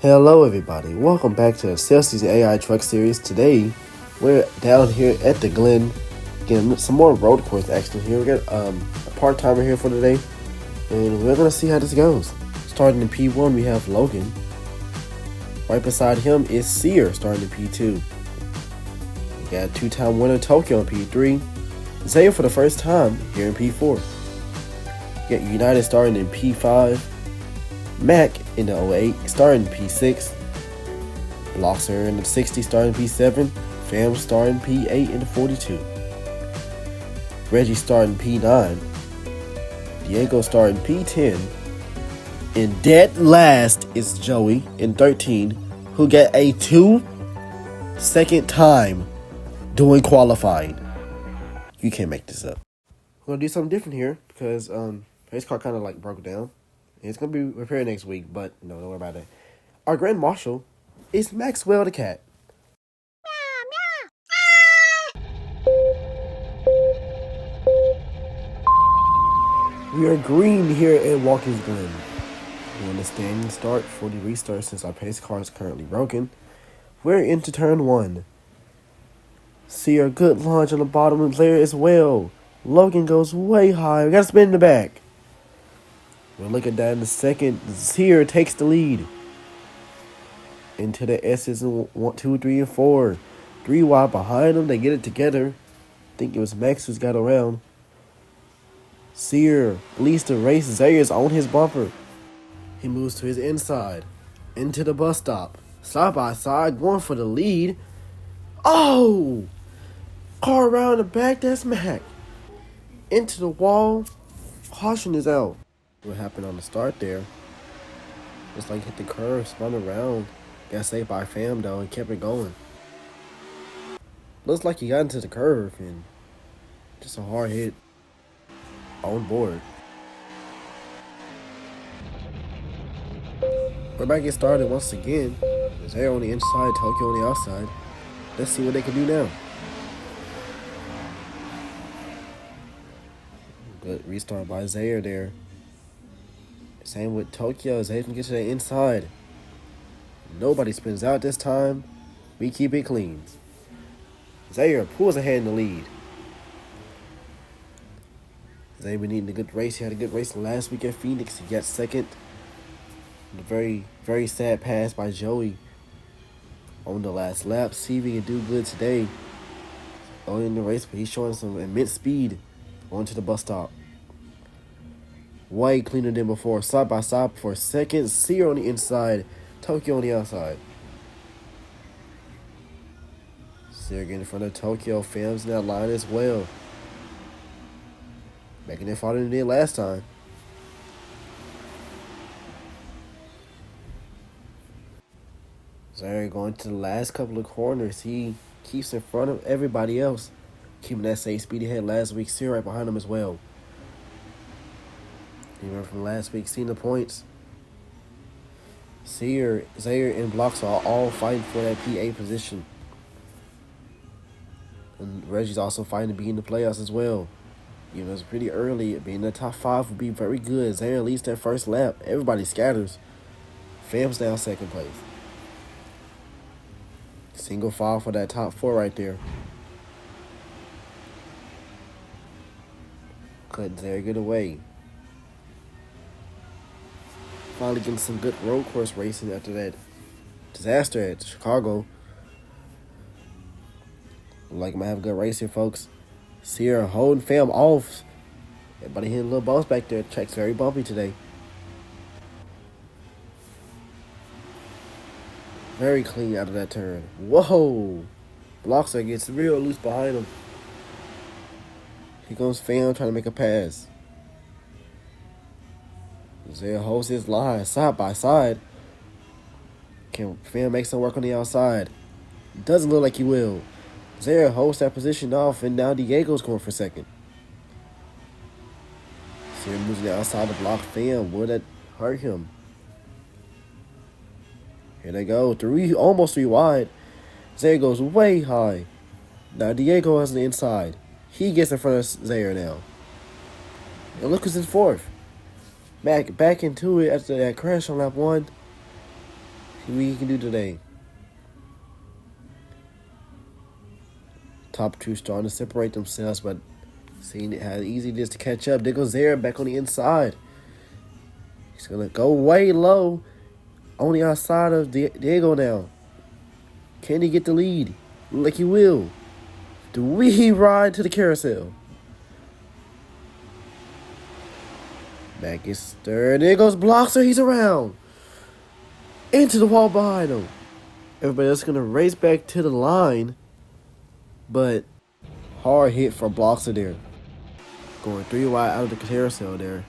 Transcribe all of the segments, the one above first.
Hello everybody, welcome back to the Celsius AI Truck Series. Today, we're down here at the Glen, getting some more road course action here. We got a part-timer here for today, and we're going to see how this goes. Starting in P1, we have Logan. Right beside him is Sear, starting in P2. We got two-time winner Tokyo in P3. Zaya for the first time here in P4. We got United starting in P5. Mac in the 08, starting in P6. Bloxer in the 60, starting P7. Fam starting P8 in the 42. Reggie starting P9. Diego starting P10. And dead last is Joey in 13, who got a 2-second time doing qualifying. You can't make this up. We're gonna do something different here because race car kind of like broke down. It's going to be repaired next week, but no, don't worry about that. Our Grand Marshal is Maxwell the cat. We are green here at Watkins, Glen. We're in the standing start for the restart since our pace car is currently broken. We're into turn 1. See a good launch on the bottom there as well. Logan goes way high. We got to spin in the back. We're looking down in the second. Here takes the lead. Into the S's in 1, 2, 3, and 4. 3 wide behind them. They get it together. I think it was Max who's got around. Sear leads the race. Zaya's on his bumper. He moves to his inside. Into the bus stop. Side by side, going for the lead. Oh! Car around the back. That's Mac. Into the wall. Caution is out. What happened on the start there? Just like hit the curve, spun around, got saved by Fam though, and kept it going. Looks like he got into the curve and just a hard hit on board. We're about to get started once again. Zaya on the inside, Tokyo on the outside. Let's see what they can do now. Good restart by Zaya there. Same with Tokyo. Zay can get to the inside. Nobody spins out this time. We keep it clean. Zaire pulls ahead in the lead. Zaire been needing a good race. He had a good race last week at Phoenix. He got second. A very, very sad pass by Joey on the last lap. See if he can do good today. Early in the race, but he's showing some immense speed onto the bus stop. Way cleaner than before. Side by side for a second. Sear on the inside. Tokyo on the outside. Sear getting in front of Tokyo. Fam's in that line as well. Making it farther than they did last time. Zaire going to the last couple of corners. He keeps in front of everybody else. Keeping that same speed he had last week. Sear right behind him as well. You remember from last week, seeing the points. Sear, Zaire, and Blocks are all fighting for that PA position. And Reggie's also fighting to be in the playoffs as well. You know, it's pretty early. Being in the top 5 would be very good. Zaire leads that first lap. Everybody scatters. Fam's down second place. Single file for that top 4 right there. Cut Zaire get away. Finally getting some good road course racing after that disaster at Chicago. Like I might have a good race here, folks. Sierra holding Fam off. Everybody hitting little bumps back there. Track's very bumpy today. Very clean out of that turn. Whoa! Bloxer gets real loose behind him. Here comes Fam trying to make a pass. Zaya holds his line side by side. Can Fam make some work on the outside? Doesn't look like he will. Zaya holds that position off, and now Diego's going for second. Zaya moves to the outside to block Fam. Will that hurt him? Here they go. Almost 3 wide. Zaya goes way high. Now Diego has the inside. He gets in front of Zaya now. And look who's in 4th. Back into it after that crash on lap 1. See what he can do today. Top two starting to separate themselves, but seeing how easy it is to catch up. There goes Zaire back on the inside. He's going to go way low on the outside of Diego now. Can he get the lead? Like he will. Do we ride to the carousel? Back is stirred. There goes Bloxer. He's around. Into the wall behind him. Everybody else is going to race back to the line. But hard hit for Bloxer there. Going 3 wide out of the carousel there.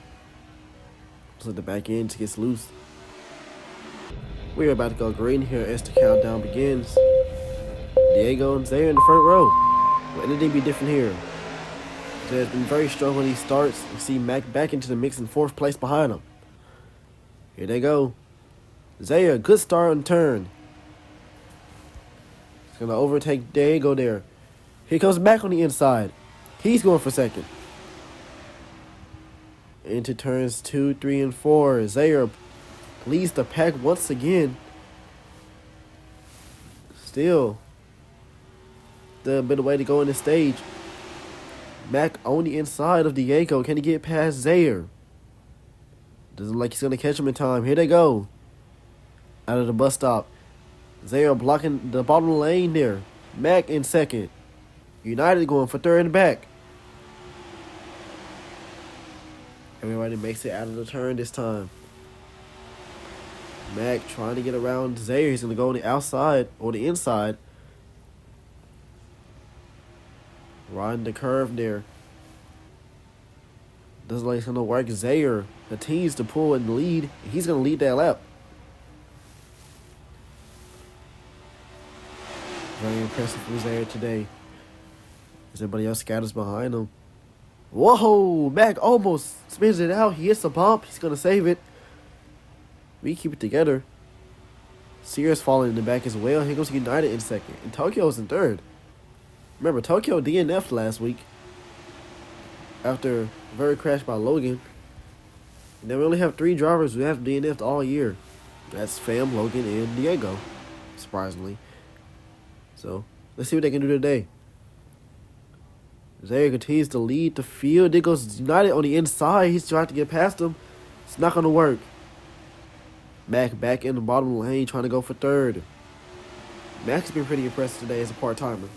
So the back end gets loose. We're about to go green here as the countdown begins. Diego and Zaire in the front row. Will anything be different here? Zaire's been very strong when he starts. You see Mac back into the mix in 4th place behind him. Here they go. Zaire, good start on turn. He's going to overtake Diego there. He comes back on the inside. He's going for second. Into turns 2, 3, and 4. Zaire leads the pack once again. Still, the bit of way to go in the stage. Mac on the inside of Diego. Can he get past Zaire? Doesn't look like he's going to catch him in time. Here they go. Out of the bus stop. Zaire blocking the bottom lane there. Mac in second. United going for third and back. Everybody makes it out of the turn this time. Mac trying to get around Zaire. He's going to go on the outside or the inside. Riding the curve there. Doesn't look like it's going to work. Zaire continues to pull in the lead. He's going to lead that lap. Very impressive from Zaire today. As everybody else scatters behind him. Whoa! Mac almost spins it out. He hits a bump. He's going to save it. We keep it together. Sears falling in the back as well. Here goes United in second. And Tokyo's in third. Remember, Tokyo DNF'd last week. After a very crash by Logan. And then we only have 3 drivers who have DNF'd all year. That's Fam, Logan, and Diego. Surprisingly. So, let's see what they can do today. Zaire continues to lead the field. There goes United on the inside. He's trying to get past him. It's not going to work. Mac back in the bottom lane trying to go for third. Mac's been pretty impressive today as a part-timer.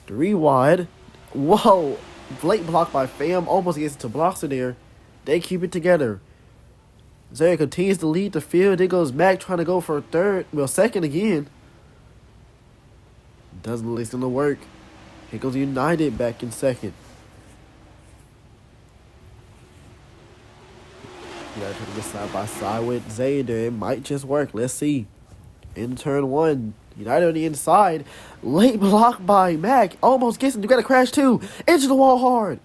3 wide. Whoa. Late block by Fam. Almost gets to Bloxer there. They keep it together. Zaire continues to lead the field. There goes Mac trying to go for third. Well, second again. Doesn't look like it's going to work. Here goes United back in second. You gotta try to get side by side with Zaire there. It might just work. Let's see. In turn 1. United on the inside. Late block by Mac. Almost gets him. You gotta crash too. Into the wall hard.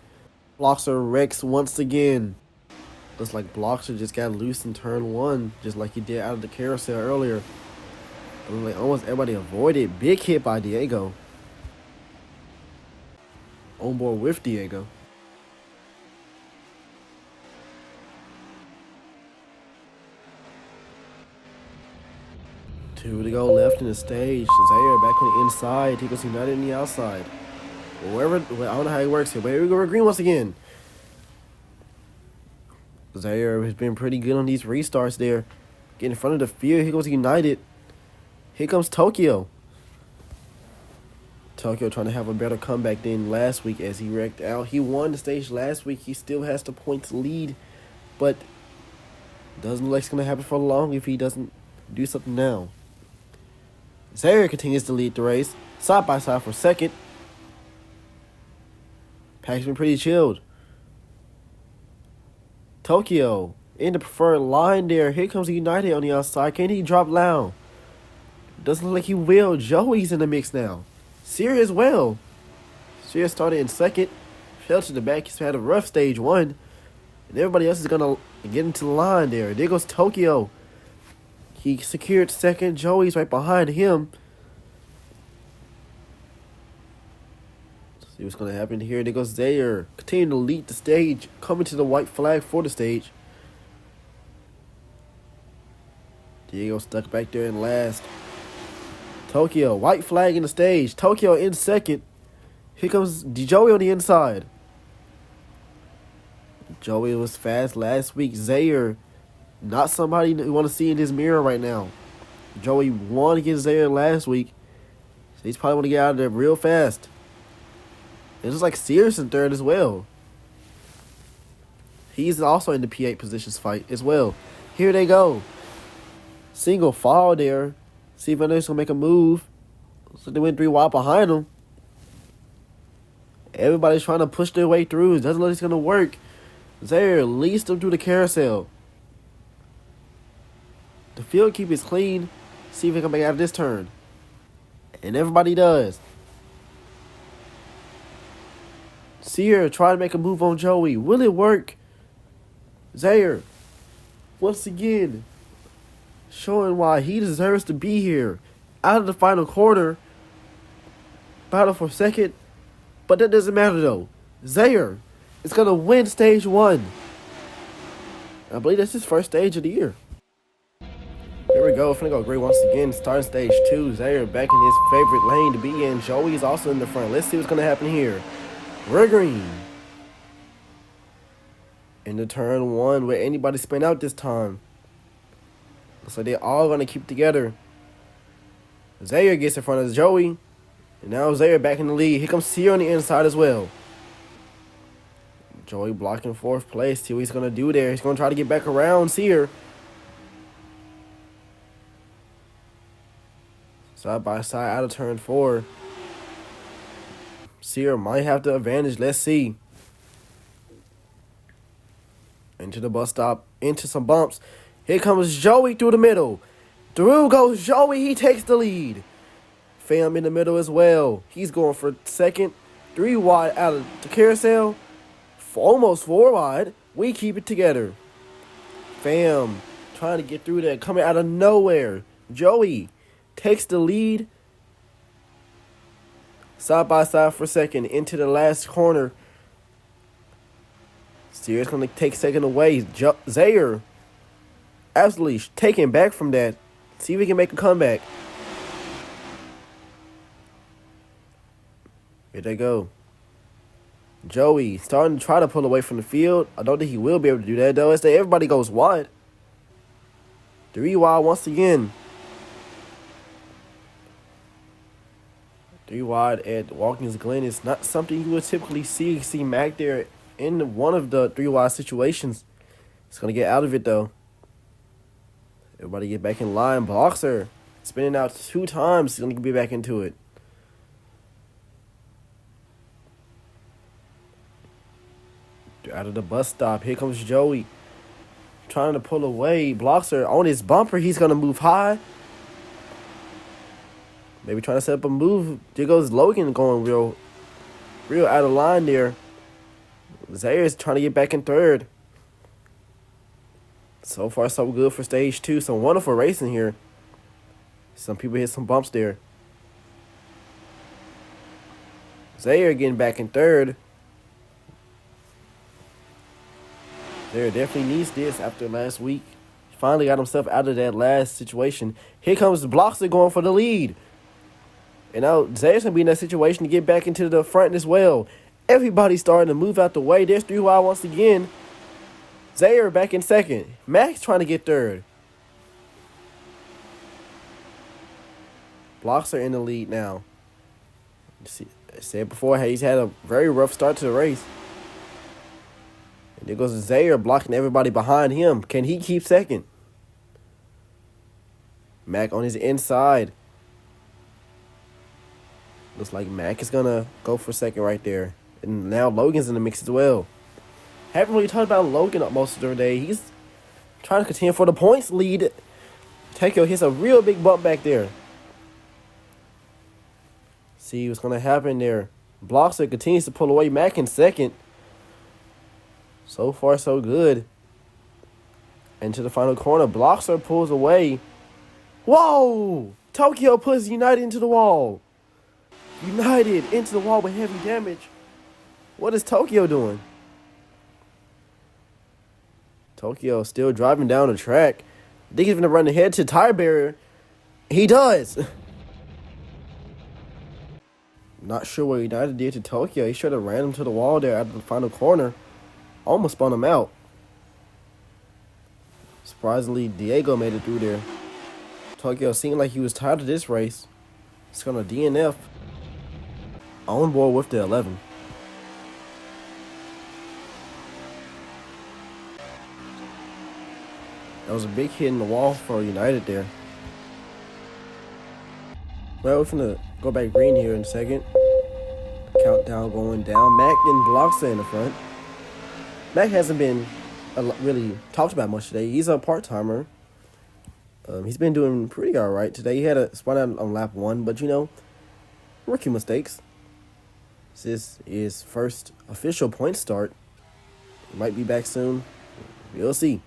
Bloxer wrecks once again. Looks like Bloxer just got loose in turn 1. Just like he did out of the carousel earlier. But like almost everybody avoided. Big hit by Diego. On board with Diego. 2 to go left in the stage. Zaire back on the inside. He goes United on the outside. Wherever, I don't know how it works here, but here we go. We're green once again. Zaire has been pretty good on these restarts there. Get in front of the field. Here goes United. Here comes Tokyo. Tokyo trying to have a better comeback than last week as he wrecked out. He won the stage last week. He still has the points lead, but doesn't look like it's going to happen for long if he doesn't do something now. Zaire continues to lead the race, side by side for second. Pack's been pretty chilled. Tokyo in the preferred line there. Here comes United on the outside. Can he drop down? Doesn't look like he will. Joey's in the mix now. Sierra as well. Sierra started in second. Fell to the back. He's had a rough stage 1. And everybody else is going to get into the line there. There goes Tokyo. He secured second. Joey's right behind him. Let's see what's going to happen here. There goes Zaire. Continuing to lead the stage. Coming to the white flag for the stage. Diego stuck back there in last. Tokyo, white flag in the stage. Tokyo in second. Here comes Joey on the inside. Joey was fast last week. Zaire, not somebody you want to see in his mirror right now. Joey won against Zaire last week. So he's probably want to get out of there real fast. It looks like Sears in third as well. He's also in the P8 positions fight as well. Here they go. Single fall there. See if anybody's going to make a move. So they went 3 wide behind him. Everybody's trying to push their way through. It doesn't look like it's going to work. Zaire leads them through the carousel. The field keep is clean. See if they can make it out of this turn. And everybody does. Sear try to make a move on Joey. Will it work? Zaire, once again, showing why he deserves to be here. Out of the final quarter. Battle for second. But that doesn't matter though. Zaire is going to win stage 1. I believe that's his first stage of the year. Here we go. Finna go great once again. Starting stage 2. Zaire back in his favorite lane to be in. Joey is also in the front. Let's see what's going to happen here. We're green. Into turn 1. Will anybody spin out this time? Looks like they're all going to keep together. Zaire gets in front of Joey. And now Zaire back in the lead. Here comes Sear on the inside as well. Joey blocking 4th place. See what he's going to do there. He's going to try to get back around Sear. Side by side out of turn 4. Sear might have the advantage. Let's see. Into the bus stop. Into some bumps. Here comes Joey through the middle. Through goes Joey. He takes the lead. Fam in the middle as well. He's going for second. 3 wide out of the carousel. Almost 4 wide. We keep it together. Fam trying to get through there. Coming out of nowhere. Joey takes the lead. Side by side for second. Into the last corner. Sears going to take second away. Zaire absolutely taken back from that. See if we can make a comeback. Here they go. Joey starting to try to pull away from the field. I don't think he will be able to do that, though. As everybody goes wide. 3 wide once again. 3 wide at Watkins Glen is not something you would typically see Mac there in one of the 3 wide situations. He's going to get out of it, though. Everybody get back in line. Boxer spinning out 2 times. He's going to be back into it. Out of the bus stop. Here comes Joey. Trying to pull away. Bloxer on his bumper. He's going to move high. Maybe trying to set up a move. There goes Logan going real out of line there. Zaire is trying to get back in third. So far, so good for stage 2. Some wonderful racing here. Some people hit some bumps there. Zaire getting back in third. Zaire definitely needs this after last week. He finally got himself out of that last situation. Here comes Bloxer going for the lead. And now Zaire's going to be in that situation to get back into the front as well. Everybody's starting to move out the way. There's 3 wide once again. Zaire back in second. Max trying to get third. Bloxer in the lead now. See, I said before, he's had a very rough start to the race. And there goes Zaire blocking everybody behind him. Can he keep second? Mac on his inside. Looks like Mac is going to go for second right there. And now Logan's in the mix as well. Haven't really talked about Logan most of the day. He's trying to contend for the points lead. Takeo hits a real big bump back there. See what's going to happen there. Bloxer continues to pull away. Mac in second. So far, so good. Into the final corner. Bloxer pulls away. Whoa! Tokyo puts United into the wall. United into the wall with heavy damage. What is Tokyo doing? Tokyo still driving down the track. Think he's gonna run ahead to tire barrier. He does. Not sure what United did to Tokyo. He should have ran him to the wall there at the final corner. Almost spun him out. Surprisingly, Diego made it through there. Tokyo seemed like he was tired of this race. It's gonna DNF. On board with the 11. That was a big hit in the wall for United there. Well, we're gonna go back green here in a second. Countdown going down. Mac and blocks in the front. Mac hasn't been really talked about much today. He's a part-timer. He's been doing pretty all right today. He had a spun out on lap 1, but rookie mistakes. This is his first official point start. He might be back soon. We'll see.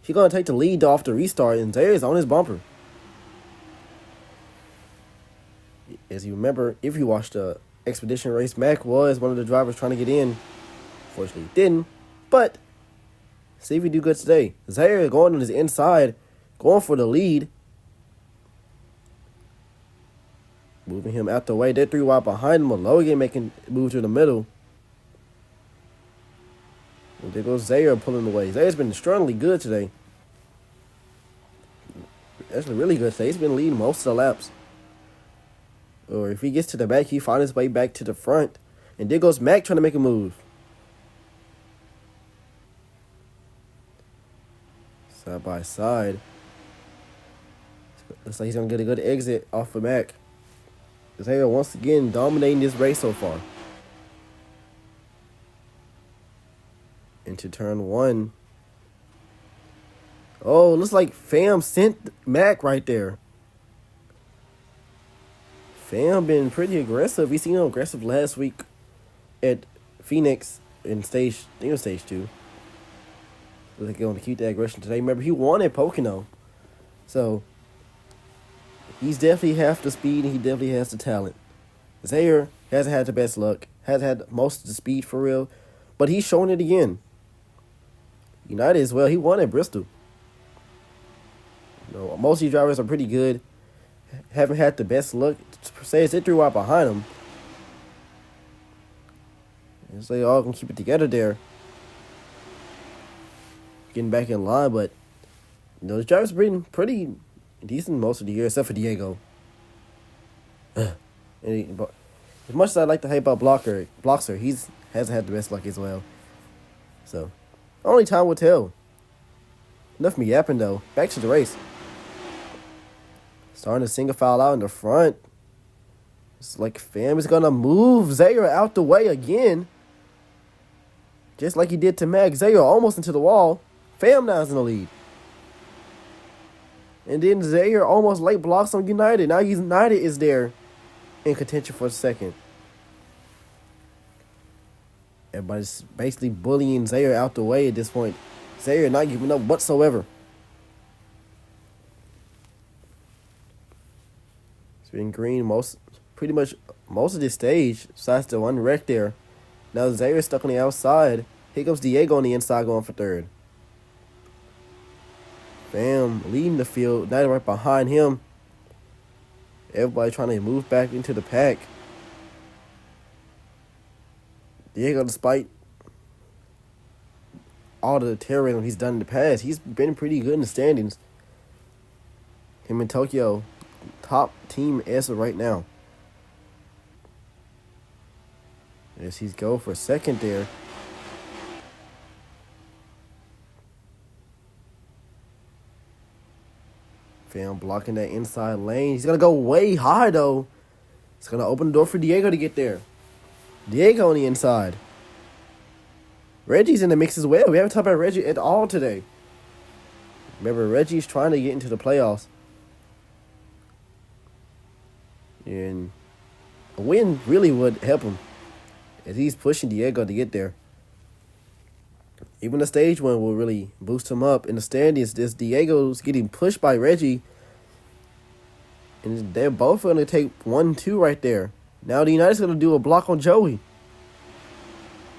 He's going to take the lead off the restart, and Zaire is on his bumper. As you remember, if you watched the Expedition race, Mac was one of the drivers trying to get in. Fortunately, he didn't. But, see if he do good today. Zaire going on his inside, going for the lead. Moving him out the way. They're 3 wide behind him. Logan making move to the middle. And there goes Zaire pulling away. Zaire's been strongly good today. Actually, really good today. He's been leading most of the laps. Or if he gets to the back, he finds his way back to the front. And there goes Mac trying to make a move. Side by side. Looks like he's going to get a good exit off of Mac. Zaire once again dominating this race so far. Into turn 1. Oh, looks like Fam sent Mac right there. Fam been pretty aggressive. We seen him aggressive last week at Phoenix in stage 2. Looks like he's going to keep that aggression today. Remember, he won at Pocono. So, he's definitely half the speed and he definitely has the talent. Zaire hasn't had the best luck. Hasn't had most of the speed for real. But he's showing it again. United as well. He won at Bristol. Most of these drivers are pretty good. Haven't had the best luck. Says they threw out behind him. And so they all gonna keep it together there. Getting back in line, but the drivers been pretty decent most of the year, except for Diego. As much as I like to hype out Bloxer, he hasn't had the best luck as well. So, only time will tell. Enough of me yapping though. Back to the race. Starting to single file out in the front. It's like Fam is going to move Zaire out the way again. Just like he did to Mac. Zaire almost into the wall. Fam now is in the lead. And then Zaire almost late blocks on United. Now United is there in contention for a second. Everybody's basically bullying Zaire out the way at this point. Zaire not giving up whatsoever. It's been green pretty much most of this stage, besides the one wreck there. Now Zaire stuck on the outside. Here comes Diego on the inside going for third. Bam, leading the field. Now right behind him. Everybody trying to move back into the pack. Diego, despite all the terrorism he's done in the past, he's been pretty good in the standings. Him and Tokyo, top team as of right now. As he's go for second there. Fam blocking that inside lane. He's going to go way high, though. It's going to open the door for Diego to get there. Diego on the inside. Reggie's in the mix as well. We haven't talked about Reggie at all today. Remember, Reggie's trying to get into the playoffs. And a win really would help him, as he's pushing Diego to get there. Even the stage one will really boost him up. In the standings, this Diego's getting pushed by Reggie. And they're both going to take 1-2 right there. Now the United's going to do a block on Joey.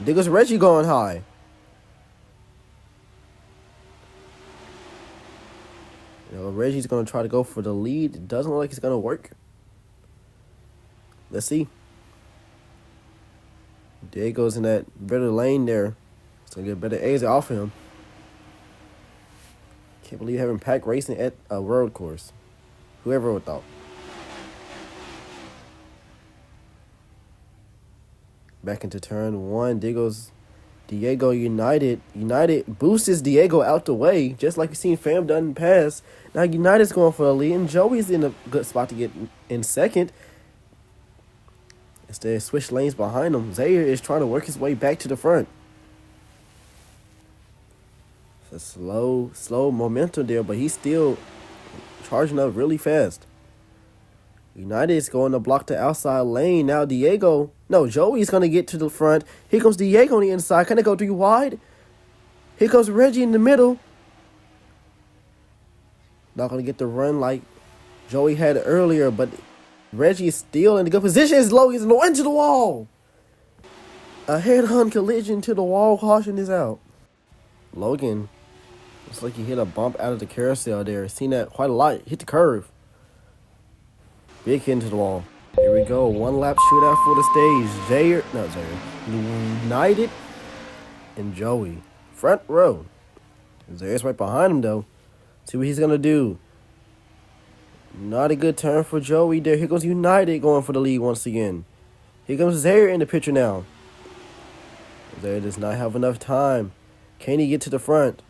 There goes Reggie going high. Reggie's going to try to go for the lead. It doesn't look like it's going to work. Let's see. Diego's in that better lane there. It's going to get better exit off him. Can't believe having pack racing at a road course. Whoever would thought. Back into turn one. Diego United boosts Diego out the way, just like you've seen Fam done in the past. Now United's going for the lead, and Joey's in a good spot to get in second. Instead, switch lanes behind him. Zaire is trying to work his way back to the front. It's a slow momentum there, but he's still charging up really fast. United is going to block the outside lane. Now Joey's going to get to the front. Here comes Diego on the inside. Can it go 3 wide? Here comes Reggie in the middle. Not going to get the run like Joey had earlier, but Reggie is still in a good position as Logan's into the wall. A head-on collision to the wall. Caution is out. Logan, looks like he hit a bump out of the carousel there. Seen that quite a lot. Hit the curve. Big hit into the wall. Here we go. One lap shootout for the stage. United and Joey. Front row. Zaire's right behind him, though. See what he's going to do. Not a good turn for Joey there. Here goes United going for the lead once again. Here comes Zaire in the picture now. Zaire does not have enough time. Can he get to the front?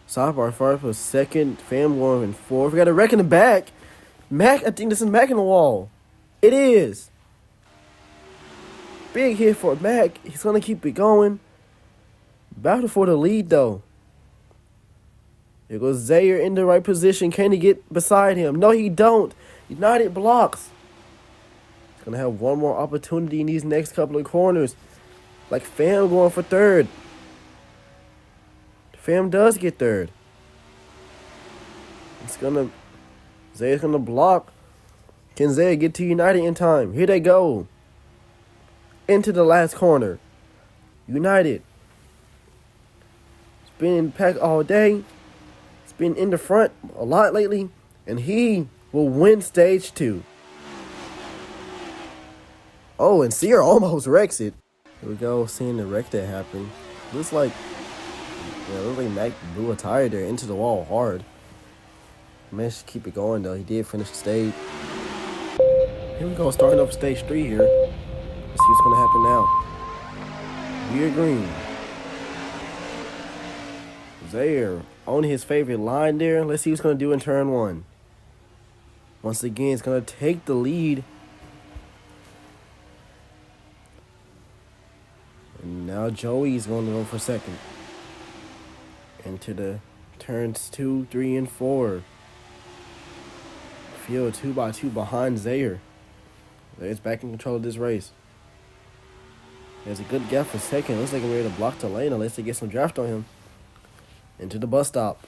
Sidebar first for second. Fam going in fourth. We got a wreck in the back. Mac, I think this is Mac in the wall. It is. Big hit for Mac. He's going to keep it going. Battle for the lead, though. Here goes Zaire in the right position. Can he get beside him? No, he don't. United blocks. He's going to have one more opportunity in these next couple of corners. Like Fam going for third. Fam does get third. Zaire's going to block. Can Zaire get to United in time? Here they go. Into the last corner. United. It's been in pack all day. It's been in the front a lot lately. And he will win stage 2. Oh, and Sierra almost wrecks it. Here we go, seeing the wreck that happened. Looks like Mac blew a tire there into the wall hard. Managed to keep it going, though. He did finish the stage. Here we go, starting up stage 3 here. Let's see what's going to happen now. We're green. Zaire on his favorite line there. Let's see what's going to do in turn 1. Once again, it's going to take the lead. And now Joey's going to go for second. Into the turns 2, 3, and 4. Field 2x2 behind Zaire. Zaire's back in control of this race. There's a good gap for second. Looks like we're ready to block the lane unless they get some draft on him. Into the bus stop.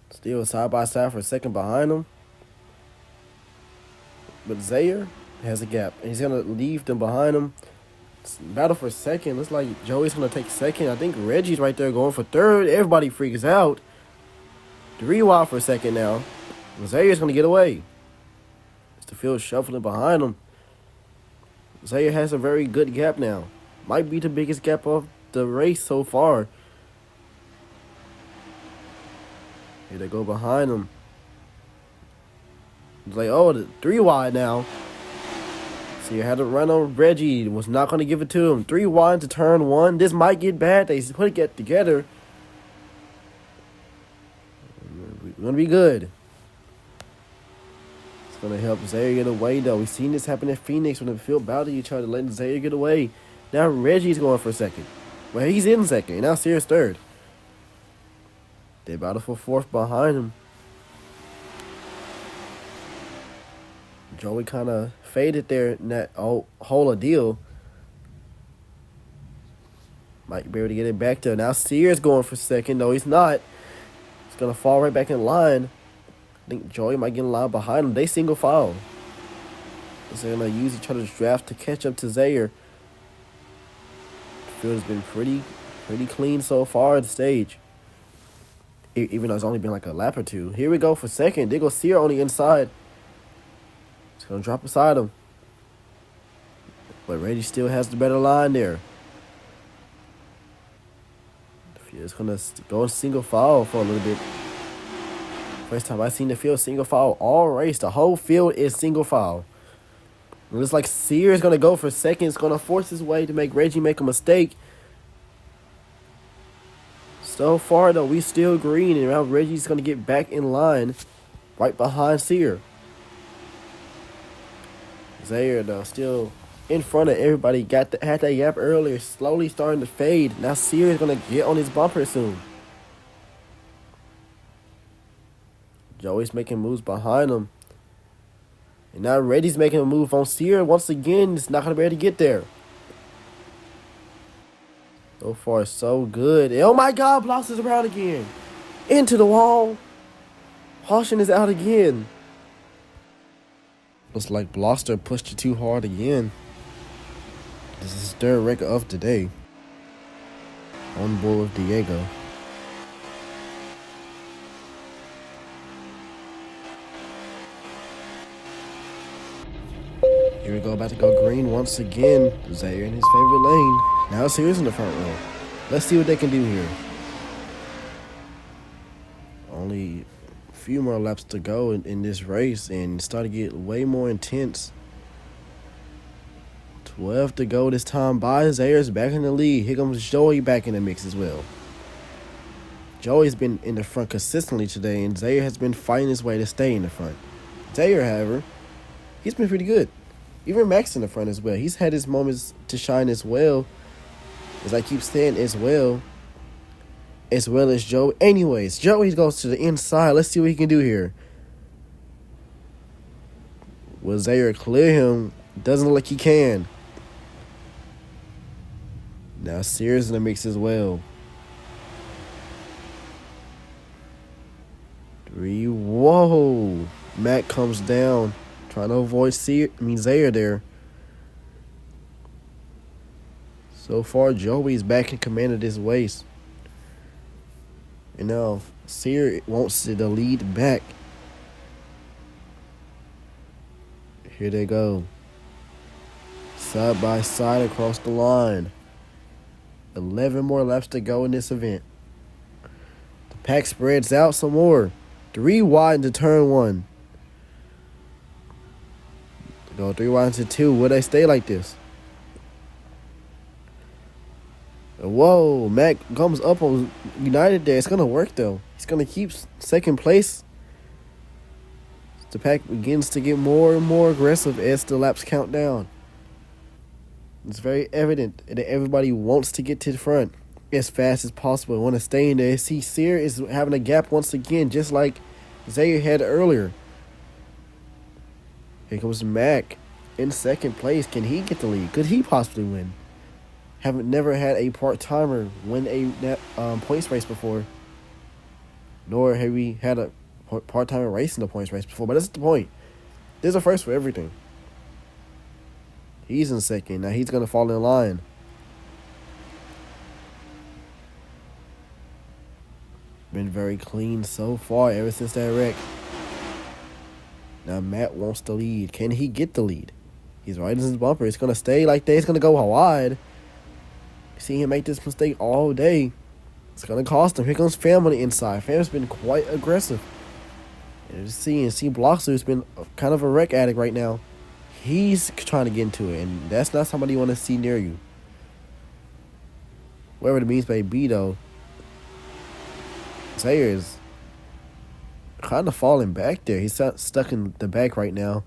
Still side by side for second behind him. But Zaire has a gap. And he's going to leave them behind him. Battle for second. Looks like Joey's going to take second. I think Reggie's right there going for third. Everybody freaks out. 3 wide for a second now. Zaire's going to get away. It's the field shuffling behind him. Zaire has a very good gap now. Might be the biggest gap of the race so far. Here they go behind him. It's like, oh, 3 wide now. So you had to run on Reggie. Was not going to give it to him. 3 wide to turn 1. This might get bad. They put it get together. We're going to be good. It's going to help Zaire get away, though. We've seen this happen at Phoenix when the field battled each other, letting Zaire get away. Now Reggie's going for second. Well, he's in second. Now Sierra's third. They battle for fourth behind him. Joey kind of faded there in that whole ordeal. Might be able to get it back there. Now Sierra's going for second. No, he's not. He's going to fall right back in line. I think Joey might get in line behind him. They single file. They're going to use each other's draft to catch up to Zaire. The field has been pretty clean so far at the stage. even though it's only been like a lap or two. Here we go for second. There goes Sear on the inside. It's going to drop beside him. But Reggie still has the better line there. It's going to go in single file for a little bit. First time I've seen the field single file all race. The whole field is single file. It looks like Sear is going to go for second. It's going to force his way to make Reggie make a mistake. So far, though, we still green. And now Reggie's going to get back in line right behind Sear. Zaire, though, still in front of everybody. Had that gap earlier. Slowly starting to fade. Now Sear is going to get on his bumper soon. Joey's making moves behind him. And now Reggie's making a move on Sear. Once again, it's not going to be able to get there. So far, so good. Oh my God, Blocks is around again. Into the wall. Caution is out again. Looks like Bloster pushed it too hard again. This is his third record of the day. On board with Diego. Here we go, about to go green once again. Zaire in his favorite lane. Now Sears in the front row. Let's see what they can do here. Only a few more laps to go in this race, and it's starting to get way more intense. 12 to go this time by. Zaire's back in the lead. Here comes Joey back in the mix as well. Joey's been in the front consistently today, and Zaire has been fighting his way to stay in the front. Zaire, however, he's been pretty good. Even Max in the front as well. He's had his moments to shine as well. As I keep saying, as well as Joe. Anyways, Joey goes to the inside. Let's see what he can do here. Will Zaire clear him? Doesn't look like he can. Now Sears in the mix as well. 3. Whoa. Matt comes down. Trying to avoid Zaire there. So far, Joey's back in command of this race. And now, Sear wants the lead back. Here they go. Side by side across the line. 11 more laps to go in this event. The pack spreads out some more. 3 wide into turn 1. Go 3 wide into 2. Will they stay like this? Whoa, Mac comes up on United there. It's going to work, though. He's going to keep second place. The pack begins to get more and more aggressive as the laps count down. It's very evident that everybody wants to get to the front as fast as possible. Want to stay in there. See, Sear is having a gap once again, just like Zaire had earlier. Here comes Mac in second place. Can he get the lead? Could he possibly win? Haven't never had a part-timer win a points race before. Nor have we had a part-timer race in the points race before. But that's the point. There's a first for everything. He's in second. Now he's going to fall in line. Been very clean so far ever since that wreck. Now Matt wants the lead. Can he get the lead? He's right in his bumper. It's going to stay like that. It's going to go wide. See him make this mistake all day. It's going to cost him. Here comes Fam on the inside. Fam's been quite aggressive. And see Bloxer has been kind of a wreck addict right now. He's trying to get into it, and that's not somebody you want to see near you. Whatever the means may be, though, Zaire is kind of falling back there. He's stuck in the back right now.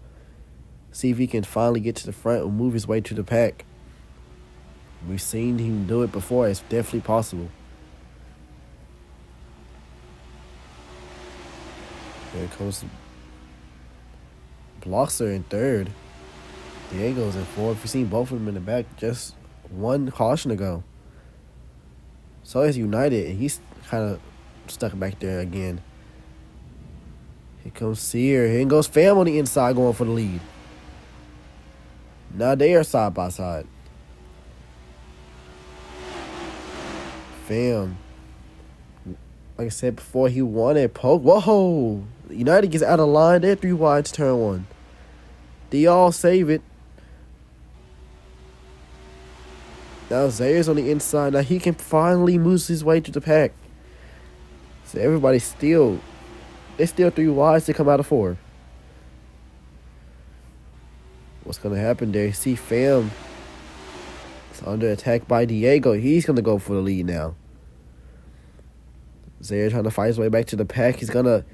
See if he can finally get to the front and move his way to the pack. We've seen him do it before. It's definitely possible. There comes Bloxer in third. Diego's in fourth. We've seen both of them in the back just one caution ago. So is United, and he's kind of stuck back there again. Here comes Sear. Here goes Fam on the inside going for the lead. Now they are side by side. Fam Like I said before, he won at poke. Whoa! United gets out of line. They're 3 wide to turn 1. They all save it. Now Zayer's on the inside. Now he can finally move his way to the pack. So everybody's still... It's still 3 wides to come out of 4. What's going to happen there? See Fam is under attack by Diego. He's going to go for the lead now. Zaire trying to fight his way back to the pack. He's going to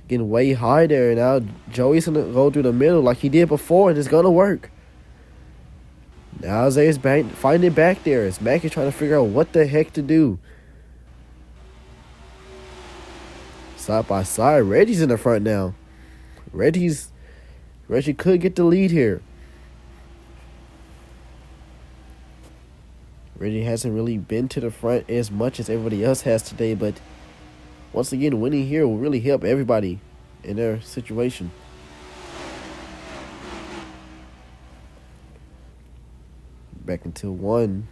get way high there. Now Joey's going to go through the middle like he did before, and it's going to work. Now Zaire's finding it back there as Mac is trying to figure out what the heck to do. Side by side, Reggie's in the front now. Reggie could get the lead here. Reggie hasn't really been to the front as much as everybody else has today, but once again, winning here will really help everybody in their situation. Back into 1.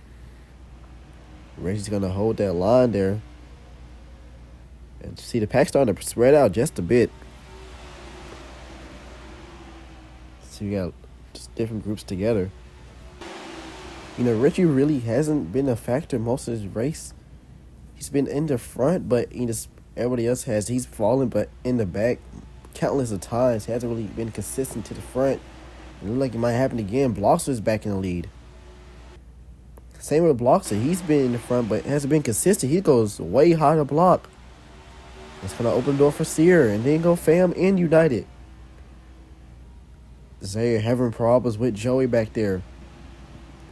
Reggie's going to hold that line there. And see the pack starting to spread out just a bit. So you got just different groups together. You know, Richie really hasn't been a factor most of his race. He's been in the front, but everybody else has. He's fallen, but in the back countless of times. He hasn't really been consistent to the front. It looks like it might happen again. Bloxer's back in the lead. Same with Bloxer. He's been in the front, but hasn't been consistent. He goes way high to block. It's going to open the door for Sear, and then go Fam and United. Zaire having problems with Joey back there.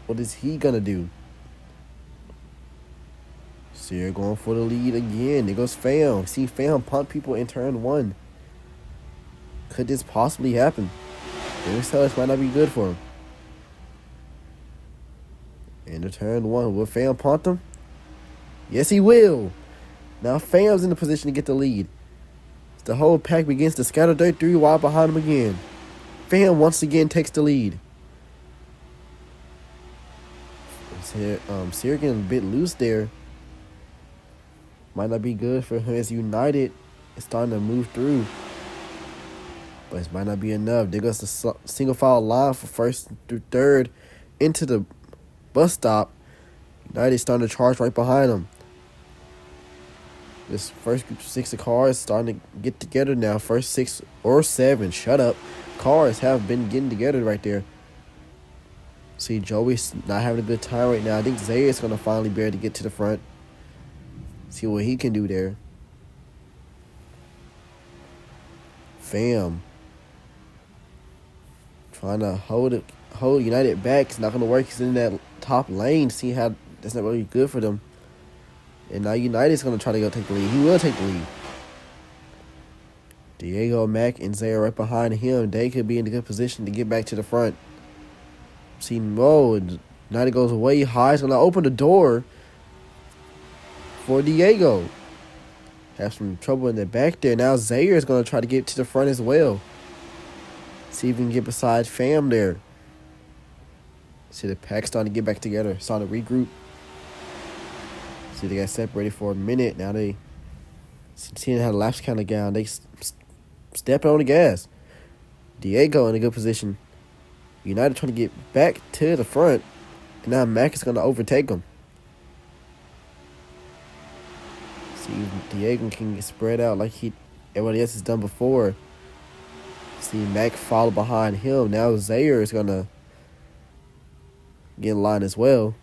What is he going to do? Sear going for the lead again. There goes Fam. See Fam punt people in turn 1. Could this possibly happen? This might not be good for him. Into turn 1. Will Fam punt him? Yes, he will. Now Fam's in the position to get the lead. The whole pack begins to scatter dirt 3 wide behind him again. Fam once again takes the lead. Sear getting a bit loose there. Might not be good for him as United is starting to move through. But it might not be enough. There goes the single file line for 1st through 3rd into the bus stop. United starting to charge right behind him. This first group of 6 of cars starting to get together now. First 6 or 7, shut up, cars have been getting together right there. See, Joey's not having a good time right now. I think Zaire's going to finally be able to get to the front. See what he can do there. Fam trying to hold United back. It's not going to work. He's in that top lane. See how that's not really good for them. And now United's going to try to go take the lead. He will take the lead. Diego, Mac, and Zaire right behind him. They could be in a good position to get back to the front. See, United goes way high. It's going to open the door for Diego. Have some trouble in the back there. Now Zaire is going to try to get to the front as well. See if we can get beside Fam there. See the pack starting to get back together. Starting to regroup. See, they got separated for a minute. Now they seeing how the laps kind of down. They stepping on the gas. Diego in a good position. United trying to get back to the front. And now Mac is going to overtake him. See, Diego can get spread out like everybody else has done before. See, Mac follow behind him. Now Zaire is going to get in line as well.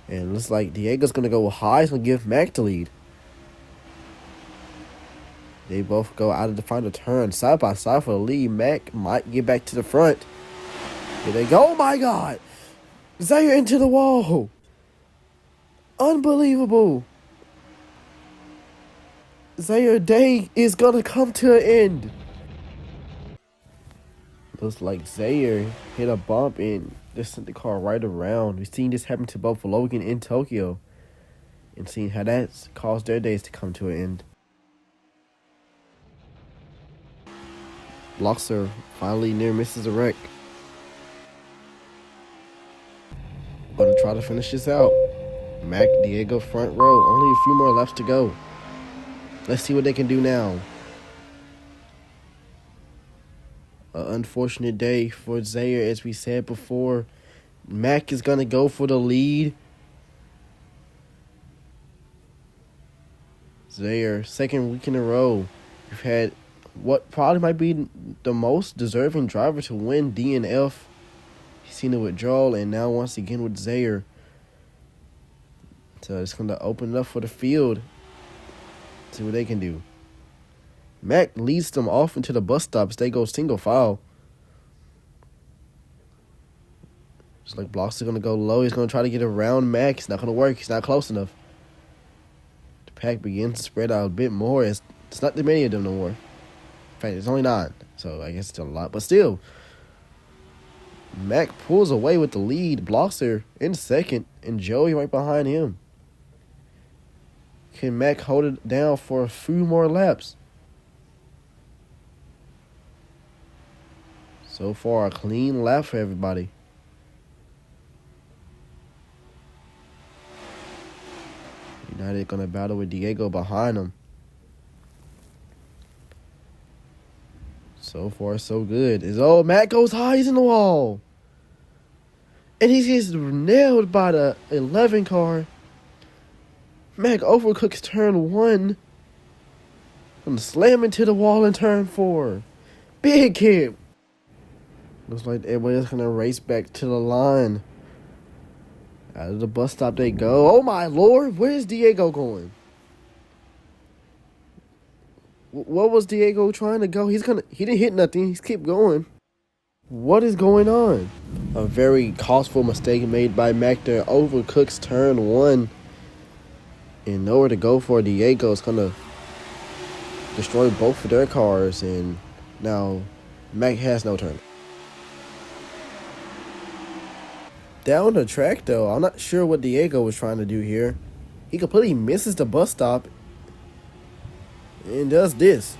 And it looks like Diego's going to go high. He's going to give Mac the lead. They both go out of the final turn. Side by side for the lead. Mac might get back to the front. Here they go. Oh, my God. Zaire into the wall. Unbelievable. Zaire day is going to come to an end. Looks like Zaire hit a bump and just sent the car right around. We've seen this happen to both Logan and Tokyo. And seeing how that's caused their days to come to an end. Bloxer finally near misses a wreck. Gonna try to finish this out. Mac, Diego, front row. Only a few more laps to go. Let's see what they can do now. An unfortunate day for Zaire, as we said before. Mac is going to go for the lead. Zaire, second week in a row. We've had what probably might be the most deserving driver to win DNF. He's seen a withdrawal, and now once again with Zaire. So it's going to open it up for the field. See what they can do. Mac leads them off into the bus stops. They go single file. Just like Blocks are going to go low. He's going to try to get around Mac. It's not going to work. He's not close enough. The pack begins to spread out a bit more. It's not that many of them no more. In fact, it's only 9. So I guess it's still a lot. But still, Mac pulls away with the lead. Blocks are in second. And Joey right behind him. Can Mac hold it down for a few more laps? So far, a clean lap for everybody. United going to battle with Diego behind them. So far, so good. Mac goes high. He's in the wall. And he gets nailed by the 11 car. Mac overcooks turn 1. And slam into the wall in turn 4. Big hit. Looks like everybody's going to race back to the line. Out of the bus stop they go. Oh, my Lord. Where's Diego going? What was Diego trying to go? He didn't hit nothing. He's kept going. What is going on? A very costful mistake made by Mac there. Overcooks turn 1. And nowhere to go for. Diego is going to destroy both of their cars. And now Mac has no turn. Down the track, though, I'm not sure what Diego was trying to do here. He completely misses the bus stop and does this.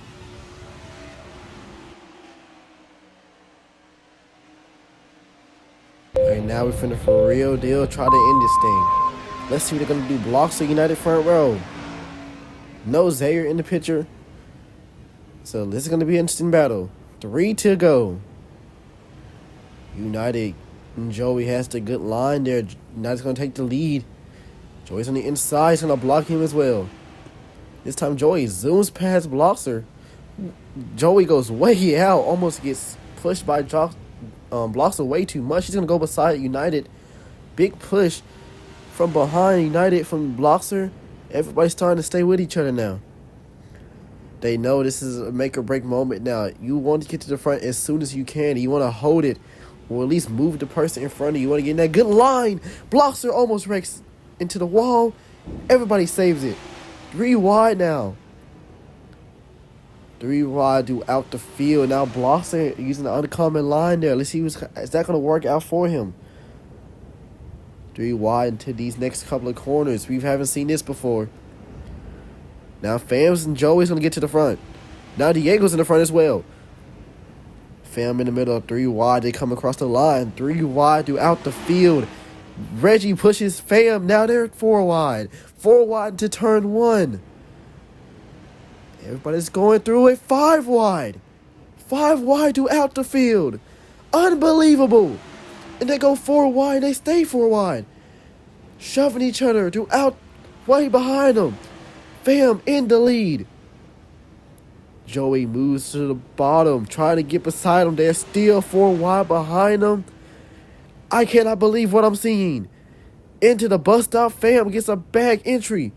Okay, now we're finna for real deal try to end this thing. Let's see what they're going to do. Blocks of United front row. No Zaire in the picture. So this is going to be an interesting battle. 3 to go. United. And Joey has the good line there. United's going to take the lead. Joey's on the inside. He's going to block him as well. This time Joey zooms past Bloxer. Joey goes way out. Almost gets pushed by Bloxer way too much. He's going to go beside United. Big push from behind United from Bloxer. Everybody's starting to stay with each other now. They know this is a make or break moment now. You want to get to the front as soon as you can. You want to hold it. Or at least move the person in front of you. You want to get in that good line. Bloxer almost wrecks into the wall. Everybody saves it. 3 wide now. 3 wide throughout the field. Now Bloxer using the uncommon line there. Let's see is that going to work out for him. 3 wide into these next couple of corners. We haven't seen this before. Now Fams and Joey's going to get to the front. Now Diego's in the front as well. Fam in the middle, 3 wide. They come across the line. 3 wide throughout the field. Reggie pushes Fam. Now they're 4 wide. 4 wide to turn 1. Everybody's going through it. 5 wide. 5 wide throughout the field. Unbelievable. And they go 4 wide. They stay 4 wide. Shoving each other throughout, way behind them. Fam in the lead. Joey moves to the bottom, trying to get beside him. They're still 4 wide behind them. I cannot believe what I'm seeing. Into the bus stop, Fam gets a back entry.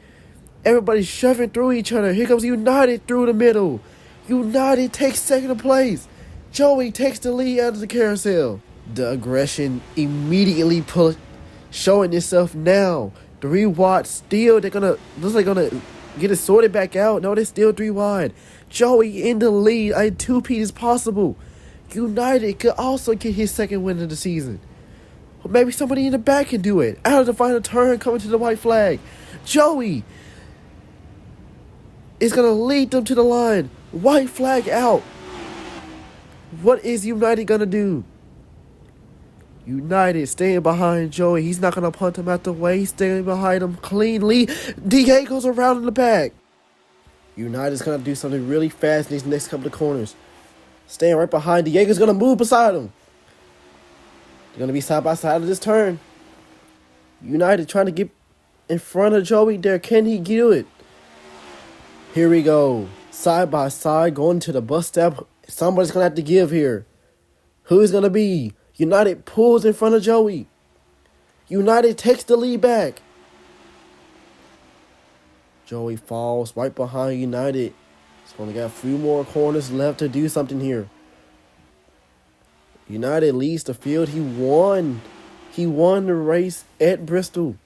Everybody's shoving through each other. Here comes United through the middle. United takes second place. Joey takes the lead out of the carousel. The aggression immediately showing itself now. 3 wide still. Looks like they're gonna get it sorted back out. No, they're still 3 wide. Joey in the lead. A 2-peat is possible. United could also get his second win of the season. Or maybe somebody in the back can do it. Out of the final turn, coming to the white flag. Joey is going to lead them to the line. White flag out. What is United going to do? United staying behind Joey. He's not going to punt him out the way. He's staying behind him cleanly. Diego's around in the back. United's going to do something really fast in these next couple of corners. Staying right behind. Diego's going to move beside him. They're going to be side by side of this turn. United trying to get in front of Joey there. Can he do it? Here we go. Side by side going to the bus stop. Somebody's going to have to give here. Who is going to be? United pulls in front of Joey. United takes the lead back. Joey falls right behind United. He's only got a few more corners left to do something here. United leads the field. He won. He won the race at Bristol.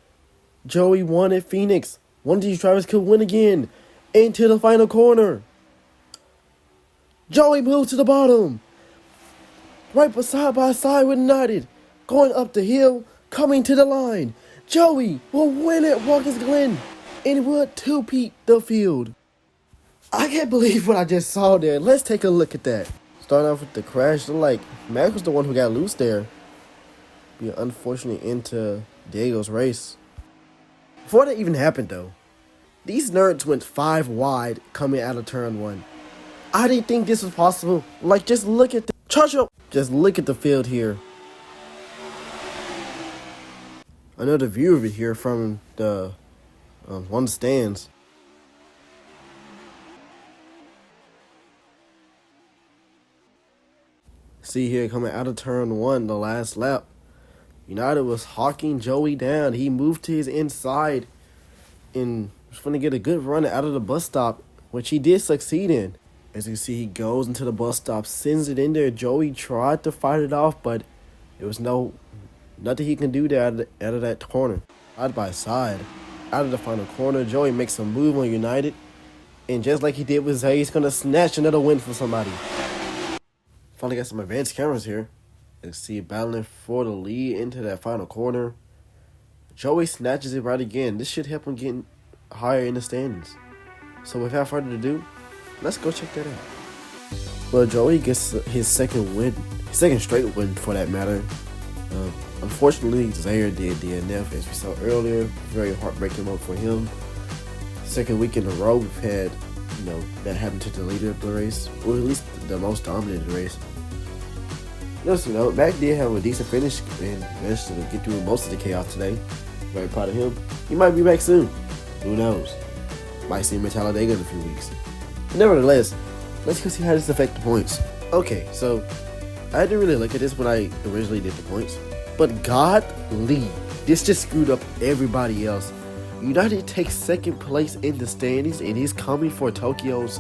Joey won at Phoenix. One of these drivers could win again. Into the final corner. Joey moves to the bottom. Right side by side with United. Going up the hill. Coming to the line. Joey will win at Watkins Glen. And will two-peat the field. I can't believe what I just saw there. Let's take a look at that. Starting off with the crash. Like, Mac was the one who got loose there. Be an unfortunate end to Diego's race. Before that even happened, though, these nerds went 5 wide coming out of turn 1. I didn't think this was possible. Like, just look at the... Just look at the field here. Another view of it here from the one of the stands. See here, coming out of turn 1, the last lap. United was hawking Joey down. He moved to his inside and was going to get a good run out of the bus stop, which he did succeed in. As you can see, he goes into the bus stop, sends it in there. Joey tried to fight it off, but there was nothing he can do there out of that corner. Side by side, out of the final corner, Joey makes a move on United. And just like he did with Zay, he's going to snatch another win for somebody. Finally got some advanced cameras here. You can see battling for the lead into that final corner. Joey snatches it right again. This should help him get higher in the standings. So without further ado, let's go check that out. Well, Joey gets his second straight win for that matter. Unfortunately, Zaire did DNF, as we saw earlier. Very heartbreaking one for him. Second week in a row, we've had, that happened to the leader of the race, or at least the most dominant of the race. Mac did have a decent finish and managed to get through most of the chaos today. Very proud of him. He might be back soon. Who knows? Might see him at Talladega in a few weeks. But nevertheless, let's go see how this affects the points. Okay, so I didn't really look at this when I originally did the points, but godly, this just screwed up everybody else. United takes second place in the standings and is coming for Tokyo's.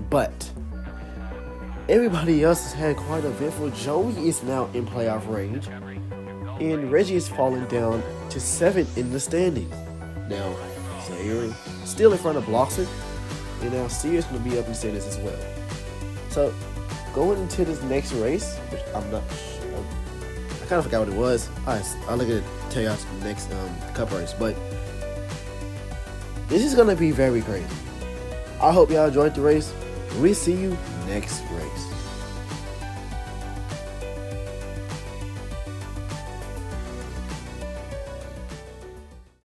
But everybody else has had quite a eventful. Joey is now in playoff range, and Reggie is falling down to 7th in the standings. Now, Zaire still in front of Bloxer, and now Sears going to be up in standings as well. So, going into this next race, which I'm not sure, I kind of forgot what it was. I'll look at it, tell you the next cup race, but this is going to be very crazy. I hope y'all enjoyed the race. We'll see you next race.